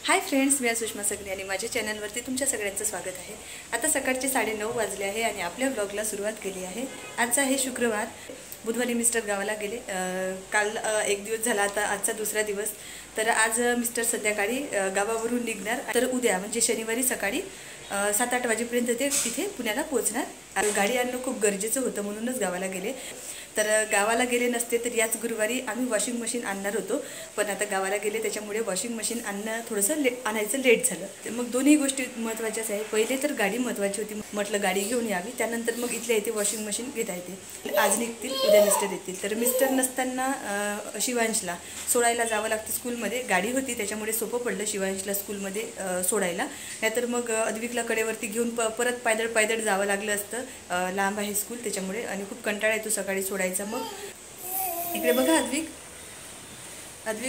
Hi friends, मी सुषमा सगळे आणि माझ्या चॅनलवरती तुमच्या सगळ्यांचं स्वागत आहे। आता सकाळचे 9:30 वाजले आहे आणि आपल्या व्लॉगला सुरुवात केली आहे। आजचा आहे शुक्रवार। बुधवारी मिस्टर गावाला गेले। काल एक दिवस झाला, आता आजचा दुसरा दिवस। तर आज मिस्टर संध्याकाळी गावावरून निघणार। तर उद्या म्हणजे शनिवारी सकाळी 7-8 वाजेपर्यंत ते तिथे पुण्याला पोहोचणार। गाडी आणणं खूप गरजेचं होतं म्हणूनच गावाला गेले। तर गावाला गेले नसते तर याच गुरुवारी आम्ही वॉशिंग मशीन आणणार होतो, पण आता गावाला गेले त्याच्यामुळे वॉशिंग मशीन आणायचं लेट झालं। तर मग दोन्ही गोष्टी महत्त्वाच्याच आहे। पहिले तर गाडी महत्त्वाची होती, म्हटलं गाडी घेऊन यावी, त्यानंतर मग इथल्या इथे वॉशिंग मशीन घेता येते। आज निघतील, उद्या मिस्टर येतील। तर मिस्टर नसताना शिवांशला सोडायला जावं लागतं स्कूलमध्ये। गाडी होती त्याच्यामुळे सोपं पडलं शिवांशला स्कूलमध्ये सोडायला, नाहीतर मग अद्विकला कडेवरती घेऊन परत पायदळ जावं लागलं असतं। लांब आहे स्कूल त्याच्यामुळे आणि खूप कंटाळा येतो सकाळी सोडायचा। मग इकडे बघा अद्विक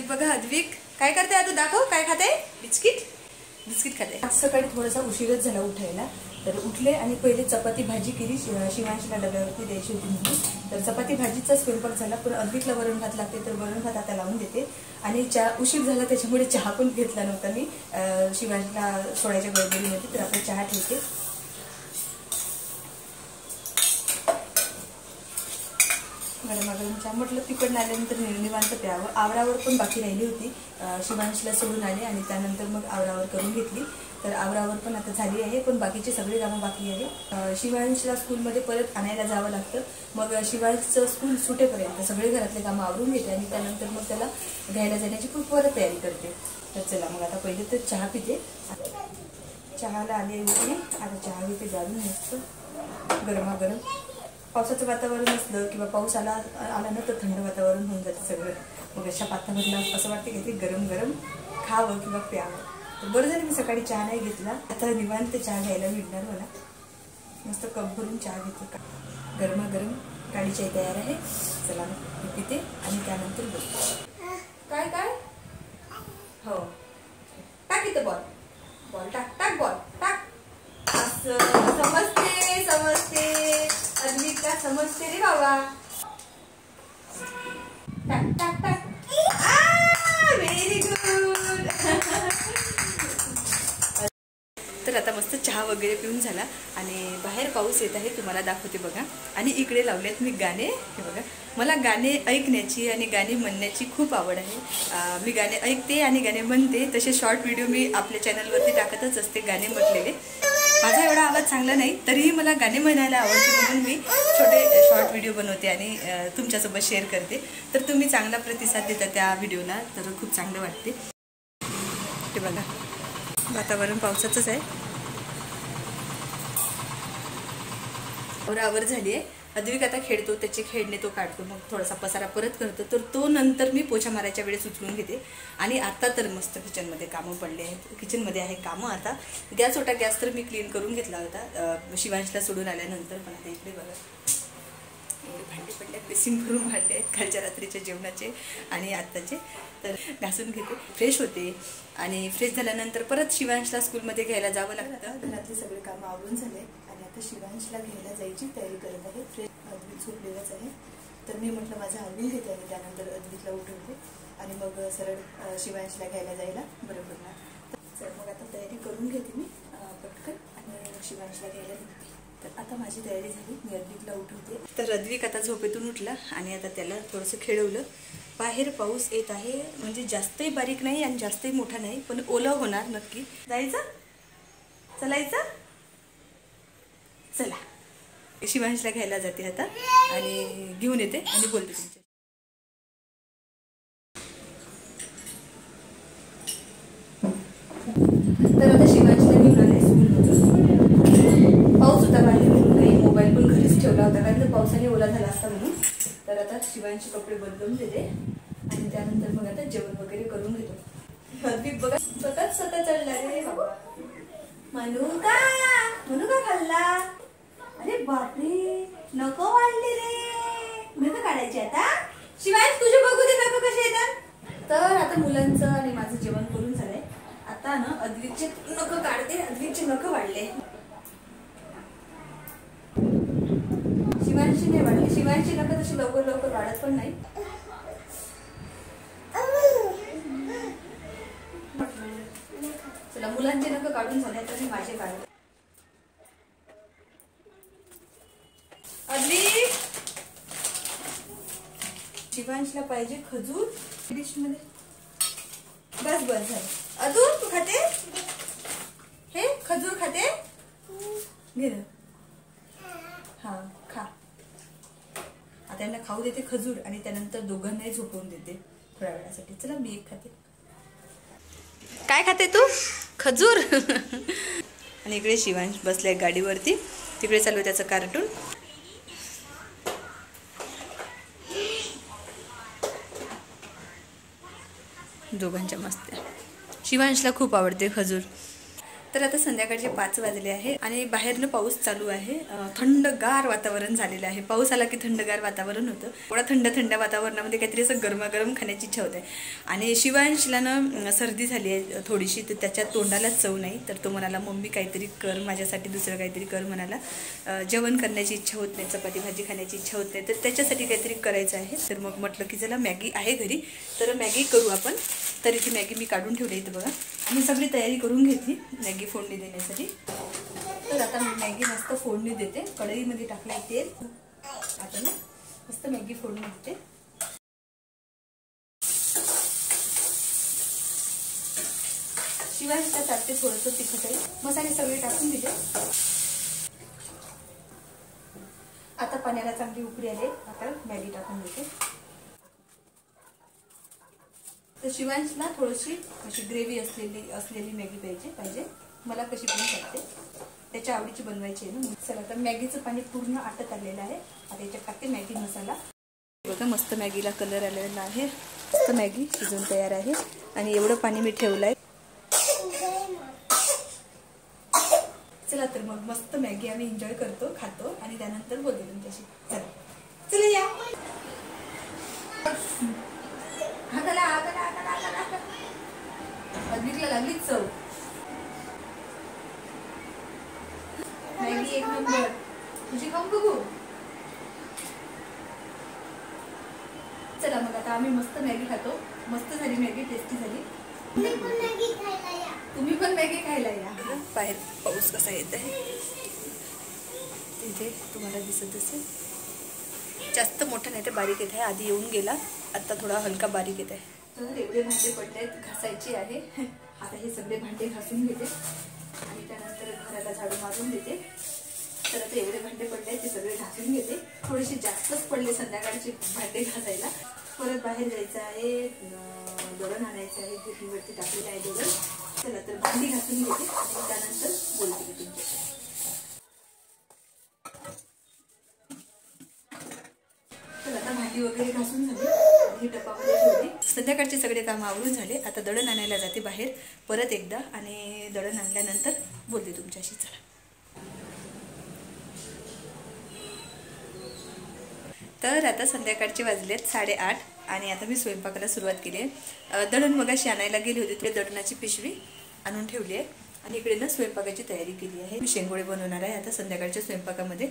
बघा, अद्विक काय करते? तू दाखव, काय खाते? बिस्किट खाते। आज सकाळी थोडासा उशीरच झाला उठायला, तर उठले आणि पहिले चपाती भाजी केली। शिवांशला डब्यावरती द्यायची होती म्हणून, तर चपाती भाजीचा स्वयंपाक झाला। पण अद्विकला वरण भात लागते तर वरण भात आता लावून देते। आणि चहा उशीर झाला त्याच्यामुळे चहा पण घेतला नव्हता मी शिवांशला सोडायच्या गडबडीमध्ये, तर आता चहा ठेवते। गरमागरम चहा म्हटलं तिकडून आल्यानंतर निवांत प्यावं। आवरावर पण बाकी राहिली होती, शिवांशला सोडून आले आणि त्यानंतर मग आवरावर करून घेतली। तर आवरावर पण आता झाली आहे, पण बाकीचे सगळे कामं बाकी आहे। शिवांशला स्कूलमध्ये परत आणायला जावं लागतं। मग शिवांशचं स्कूल सुटेपर्यंत सगळे घरातले कामं आवरून घेते आणि त्यानंतर मग त्याला घ्यायला जाण्याची खूप परत तयारी करते। तर चला मग आता पहिले तर चहा पिते। चहाला आली होती, आता चहा घेते जाऊन मस्त गरमागरम। पावसाचं वातावरण असलं किंवा पाऊस आला ना तर थंड वातावरण होऊन जातं सगळं। मग अशा वातावरणात असं वाटतं की ते गरम गरम खावं किंवा प्यावं। तर बरं झालं मी सकाळी चहा नाही घेतला, आता निवांत चहा घ्यायला मिळणार मला। मस्त कप भरून चहा घेते, गरमागरम गाडी चाय तयार आहे। चला मी पिते आणि त्यानंतर बोलते। काय काय हो टाक इथं, बॉल टाक, बॉल टाक। समजते अद्विकला, समजते रे बाबा। टाक व्हेरी गुड। तर आता मस्त चहा वगैरे पिऊन झाला आणि बाहेर पाऊस येत आहे, तुम्हाला दाखवते बघा। आणि इकडे लावलेत मी गाणे, हे बघा। मला गाणे ऐकण्याची आणि गाणी म्हणण्याची खूप आवड आहे। मी गाणे ऐकते आणि गाणे म्हणते, तसे शॉर्ट व्हिडिओ मी आपल्या चॅनलवरती टाकतच असते गाणे म्हटलेले। माझा एवढा आवाज चांगला नाही तरीही मला गाणे म्हणायला आवडते, म्हणून मी छोटे शॉर्ट व्हिडिओ बनवते आणि तुमच्यासोबत शेअर करते। तर तुम्ही चांगला प्रतिसाद देता त्या व्हिडिओला, तर खूप चांगलं वाटते। ते बघा वातावरण पावसाचंच आहे। आवरावर झाली आहे। अद्विक आता खेळतो, त्याचे खेळणे तो काढतो, मग थोडासा पसारा परत करतो, तर तो नंतर मी पोछा मारायच्या वेळेस उचलून घेते। आणि आता तर मस्त किचनमध्ये कामं पडले आहेत, किचनमध्ये आहे कामं। आता गॅस तर मी क्लीन करून घेतला होता शिवांशला सोडून आल्यानंतर, पण आता इकडे बघा एवढे भांडे पडले आहेत, बेसिन भरून भांडे आहेत कालच्या रात्रीच्या जेवणाचे आणि आत्ताचे। तर घासून घेते, फ्रेश होते आणि फ्रेश झाल्यानंतर परत शिवांशला स्कूलमध्ये घ्यायला जावं लागतं। घरातले सगळे कामं आवरून झाले आणि आता शिवांशला घ्यायला जायची तयारी करत आहे। फ्रेश अद्विक झोपलेलाच आहे, तर मी म्हटलं माझं आवरून घेते आणि त्यानंतर अद्विकला उठवते आणि मग सरळ शिवांशला घ्यायला जायला बरं पडणार। तर मग आता तयारी करून घेते मी पटकन आणि शिवांशला घ्यायला निघते। तर आता माझी तयारी झाली, मी अद्विकला उठवते। तर अद्विक आता झोपेतून उठला आणि आता त्याला थोडंसं खेळवलं। बाहेर पाऊस येत आहे, म्हणजे जास्तही बारीक नाही आणि जास्तही मोठा नाही, पण ओलं होणार नक्की। जायचं, चलायचं, चला। शिवांशला घ्यायला जाते आता आणि घेऊन येते आणि बोलते तुमच्या। तर आता शिवांशला घेऊन आले स्कूलमधून। पाऊस होता बाहेर, काही मोबाईल पण घरीच ठेवला होता कारण तर पावसाने ओला झाला असता म्हणून। तर आता शिवांशचे कपडे बदलून देते आणि त्यानंतर मग आता जेवण वगैरे करून घेतो। अद्विक बघा स्वतः चढला रे बाबा। म्हणू का खाल्ला? अरे बापरे, नको वाढले रे, नखं काढायची आता। शिवांश तुझे बघू दे नखं कसे येतात। तर आता मुलांचं आणि माझं जेवण करून झालंय, आता ना अद्विकचे नखं काढते। अद्विकचे नखं वाढले, शिवांशी नाही वाढली। शिवांशी नखं तशी लवकर वाढत पण नाही। चला मुलांचे नख काढून झाले तर मी माझे काढले. अद्विक शिवांशला पाहिजे खजूर डिश मध्ये. बस बस झालं. अजून तू खाते हे खजूर खाते घे ना. हा खा. आता यांना खाऊ देते खजूर आणि त्यानंतर दोघांनाही झोपवून देते थोड्या वेळासाठी. चला मी एक खाते. काय खाते तू? खजूर. आणि इकडे शिवांश बसलाय गाडीवरती. तिकडे चालू आहे त्याचं कार्टून. दोघांच्या मस्त्या. शिवांशला खूप आवडते खजूर. तर आता संध्याकाळचे 5 वाजले आहे आणि बाहेरनं पाऊस चालू आहे. थंडगार वातावरण झालेलं आहे. पाऊस आला की थंडगार वातावरण होतं. थोडा थंड वातावरणामध्ये काहीतरी असं गरमागरम खाण्याची इच्छा होते. आणि शिवांशला ना सर्दी झाली आहे थोडीशी, तर त्याच्या तोंडाला चव नाही. तर तो म्हणाला मम्मी काहीतरी कर माझ्यासाठी, दुसरं काहीतरी कर म्हणाला. जेवण करण्याची इच्छा होत नाही, चपाती भाजी खाण्याची इच्छा होत नाही, तर त्याच्यासाठी काहीतरी करायचं आहे. तर मग म्हटलं की चला मॅगी आहे घरी तर मॅगी करू आपण. तरी ती मॅगी मी काढून ठेवली इथं बघा. मी सगळी तयारी करून घेतली मॅगी फोडणी देण्यासाठी. तर आता मी मॅगी मस्त फोडणी देते. कढईमध्ये टाकले तेल. आता ना मस्त मॅगी फोडणी देते. शिवाय टाकते थोडंसं तिखट आहे. मसाले सगळे टाकून दिले. आता पाण्याला चांगली उकळी आली. आता मॅगी टाकून देते. तर शिवांशला थोडीशी अशी ग्रेव्ही असलेली मॅगी पाहिजे. मला कशी पण चालते, त्याच्या आवडीची बनवायची आहे ना. चला तर मॅगीचं पाणी पूर्ण आटत आलेलं आहे. आता याच्यात टाकते मॅगी मसाला. बघा मस्त मॅगीला कलर आलेला आहे. मस्त मॅगी शिजून तयार आहे. आणि एवढं पाणी मी ठेवलं आहे. चला तर मग मस्त मॅगी आम्ही एन्जॉय करतो, खातो आणि त्यानंतर बोलतो तुमच्याशी. चला या. अद्विकला लागली चव. मॅगी एक नंबर. तुझी खाऊन बघू. चला मग आता आम्ही मस्त मॅगी खातो. मस्त झाली मॅगी, टेस्टी झाली. तुम्ही पण मॅगी खायला या. बाहेर पाऊस कसा येत आहे तिथे तुम्हाला दिसत असेल. जास्त मोठा नाही तर बारीक येत आहे. आधी येऊन गेला, आता थोडा हलका बारीक येत आहे. तर एवढे भांडे पडले घासायचे आहे. आता हे सगळे भांडे घासून घेते आणि त्यानंतर घराला झाडू मारून देते. तर आता एवढे भांडे पडले ते सगळे घासून घेते. थोडेसे जास्तच पडले संध्याकाळचे भांडे घासायला. परत बाहेर जायचं आहे, दळण आणायचं आहे. गिरणीवरती टाकलेलं आहे दळण. चला तर भांडी घासून घेते आणि त्यानंतर बोलते मी तुमच्याशी. तर आता भांडी वगैरे घासून झाली आणि डब्बामध्ये ठेवली. संध्याकाळचे सगळे काम आवरून झाले. आता दळण आणायला जाते बाहेर परत एकदा आणि दळण आणल्यानंतर बोलते तुमच्याशी. चला तर आता संध्याकाळचे वाजलेत 8:30 आणि आता मी स्वयंपाकाला सुरुवात केली आहे. दळण मगाशी आणायला गेली होती. तिथे दळणाची पिशवी आणून ठेवली आहे आणि इकडे ना स्वयंपाकाची तयारी केली आहे. मी शेंगोळे बनवणार आहे आता संध्याकाळच्या स्वयंपाकामध्ये.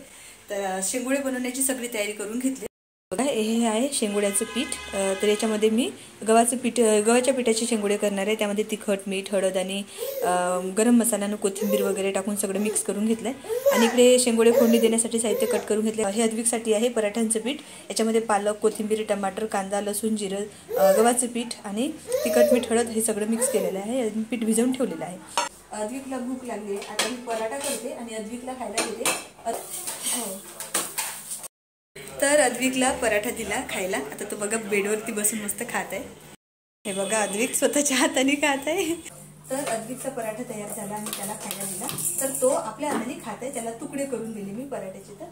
तर शेंगोळे बनवण्याची सगळी तयारी करून घेतली. बघा हे आहे शेंगोळ्याचं पीठ. तर याच्यामध्ये मी गव्हाच्या पिठाचे शेंगोळे करणार आहे. त्यामध्ये तिखट, मीठ, हळद आणि गरम मसाला आणि कोथिंबीर वगैरे टाकून सगळं मिक्स करून घेतलं आहे. आणि इकडे शेंगोळे फोडणी देण्यासाठी साहित्य कट करून घेतले. हे अद्विकसाठी आहे पराठ्यांचं पीठ. याच्यामध्ये पालक, कोथिंबीर, टमाटर, कांदा, लसूण, जिरं, गव्हाचं पीठ आणि तिखट, मीठ, हळद हे सगळं मिक्स केलेलं आहे. पीठ भिजवून ठेवलेलं आहे. अद्विकला भूक लागली. आता मी पराठा करते आणि अद्विकला खायला देते. तर अद्विकला पराठा दिला खायला. आता तो बघा बेडवरती बसून मस्त खात आहे. हे बघा अद्विक स्वतःच्या हाताने खात आहे. तर अद्विकचा पराठा तयार झाला आणि त्याला खायला दिला. तर तो आपल्या हाताने खात आहे. त्याला तुकडे करून दिले मी पराठ्याचे. तर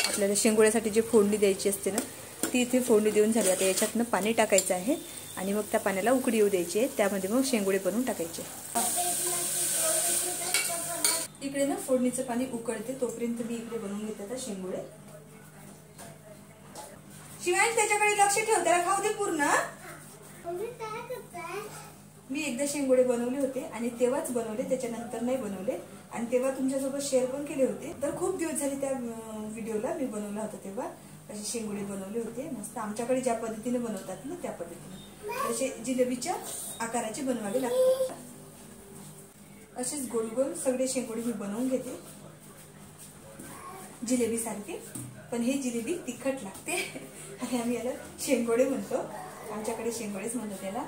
आपल्याला शेंगोळ्यासाठी जे फोडणी द्यायची असते ना ती इथे फोडणी देऊन झाली. आता याच्यातनं पाणी टाकायचं आहे आणि मग त्या पाण्याला उकळी येऊ द्यायची आहे. त्यामध्ये मग शेंगोळे बनवून टाकायचे. इकडे ना फोडणीचं पाणी उकळते तोपर्यंत मी इकडे बनवून घेते आता शेंगोळे. शिवांश त्याच्याकडे लक्ष ठेव, त्याला खाऊ दे पूर्ण. मी एकदा शेंगोळे बनवले होते आणि तेव्हाच बनवले, त्याच्यानंतर नाही बनवले. आणि तेव्हा तुमच्यासोबत शेअर पण केले होते. तर खूप दिवस झाले त्या व्हिडिओला मी बनवला होता. तेव्हा असे शेंगोळे बनवले होते मस्त. आमच्याकडे ज्या पद्धतीने बनवतात ना त्या पद्धतीने. तसे जिलेबीच्या आकाराचे बनवावे लागतात. असेच गोल गोल सगळे शेंगोळे मी बनवून घेते जिलेबी सारखे, पण हे जिलेबी तिखट लागते आणि आम्ही याला शेंगोळे म्हणतो, आमच्याकडे शेंगोळेच म्हणतो त्याला.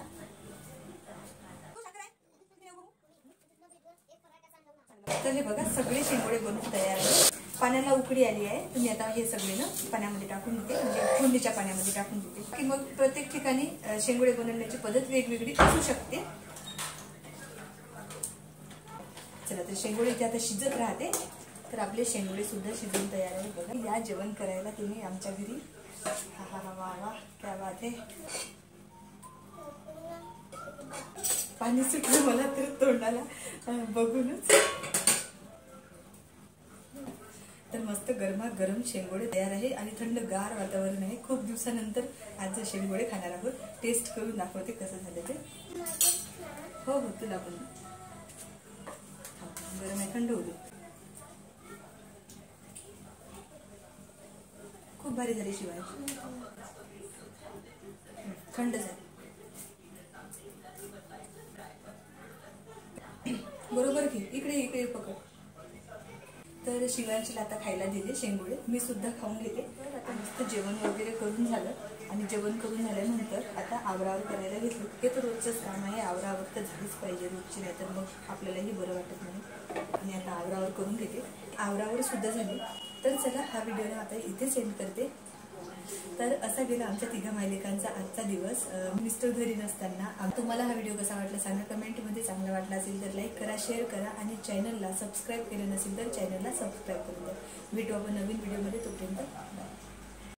तर हे बघा सगळे शेंगोळे बनवून तयार आहे. पाण्याला उकळी आली आहे. तुम्ही आता हे सगळे ना पाण्यामध्ये टाकून देते, म्हणजे फोडणीच्या पाण्यामध्ये टाकून देते की मग प्रत्येक ठिकाणी शेंगोळे बनवण्याची पद्धत वेगवेगळी असू शकते. चला तर शेंगोळे इथे आता शिजत राहते. तर आपले शेंगोळे सुद्धा शिजून तयार आहे. बघा या जेवण करायला तुम्ही आमच्या घरी. हा हा हा वा वा क्या बात आहे. पाणी सुटलं मला तर तोंडाला बघूनच. तर मस्त गरमागरम शेंगोळे तयार आहे आणि थंडगार वातावरण आहे. खूप दिवसानंतर आज शेंगोळे खाणार आहोत. टेस्ट करून दाखवते कसं झालं ते. हो हो तुला पण गरम आहे, थंड होऊ दे. खूप भारी झाली शिवाय, थंड झाली बरोबर घे. इकडे इकडे पकड. तर शिवांशीला आता खायला दिले शेंगोळे, मी सुद्धा खाऊन घेते. आता मस्त जेवण वगैरे करून झालं आणि जेवण करून झाल्यानंतर आता आवरावर करायला घेतलं. हे तर रोजचंच काम आहे, आवरावर तर झालीच पाहिजे रोजची, नाही तर मग आपल्यालाही बरं वाटत नाही. आणि आता आवरावर करून घेते. आवरावर सुद्धा झाली. तर चला हा व्हिडिओ आता इथे सेंड करते. तर असा गेला आमच्या तिघा मायलेकांचा आजचा दिवस मिस्टर घरी नसताना. तुम्हाला हा व्हिडिओ कसा वाटला सांगा कमेंटमध्ये. चांगला वाटला असेल तर लाईक करा, शेअर करा आणि चॅनलला सबस्क्राईब केलं नसेल तर चॅनलला सबस्क्राईब करून द्या. भेटू आपण नवीन व्हिडिओमध्ये. तोपर्यंत बाय.